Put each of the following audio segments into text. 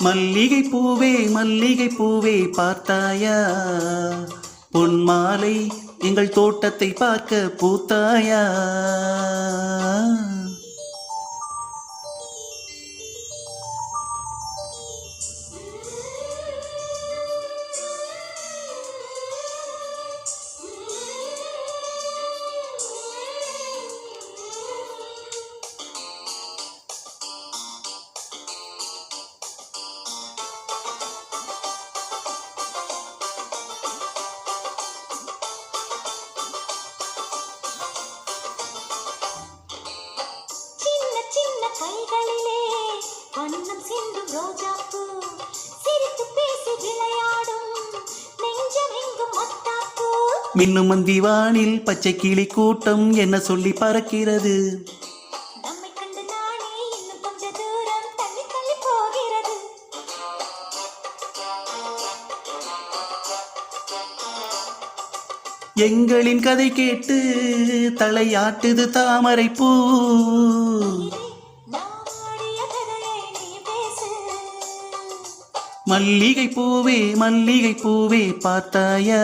மல்லிகை பூவே மல்லிகை பூவே பார்த்தாயா, பொன் மாலை எங்கள் தோட்டத்தை பார்க்க பூத்தாயா. கைகளிலே வண்ணம் சிந்தும் ரோஜாப்பூ, சிரித்து பேசி விளையாடும் நெஞ்சம் எங்கும் மத்தாப்பூ. மின்னும் மந்திவானில் பச்சை கிளி கூட்டம் என்ன சொல்லி பறக்கிறது. நம்மை கண்டு நானே இன்னும் கொஞ்ச தூரம் தள்ளி தள்ளி போகிறது. எங்களின் கதை கேட்டு தலையாட்டுது தாமரை பூ. மல்லிகை பூவே மல்லிகை பூவே பார்த்தாயா,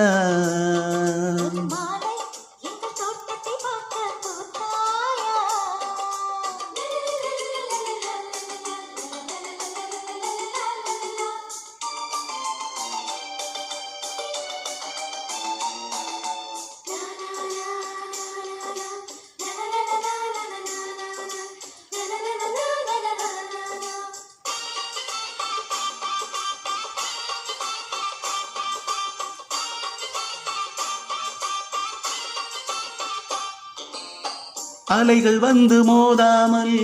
அலைகள் வந்து மோதாமல்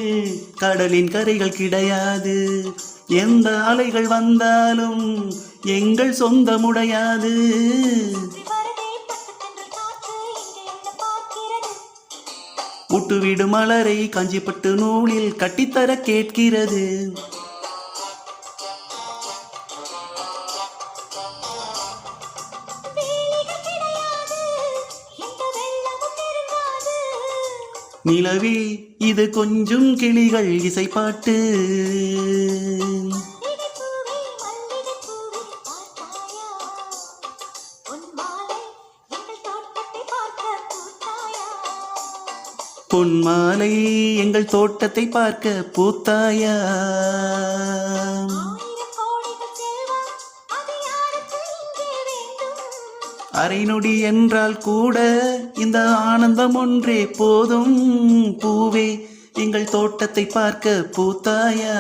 கடலின் கரைகள் கிடையாது. எந்த அலைகள் வந்தாலும் எங்கள் சொந்தமுடையாது. முட்டுவிடும் மலரை காஞ்சிப்பட்டு நூலில் கட்டித்தர கேட்கிறது. நிலவே இது கொஞ்சம் கிளிகள் இசைப்பாட்டு. பொன் மாலை எங்கள் தோட்டத்தை பார்க்க பூத்தாயா. அரை நொடி என்றால் கூட இந்த ஆனந்தம் ஒன்றே போதும். பூவே எங்கள் தோட்டத்தை பார்க்க பூத்தாயா.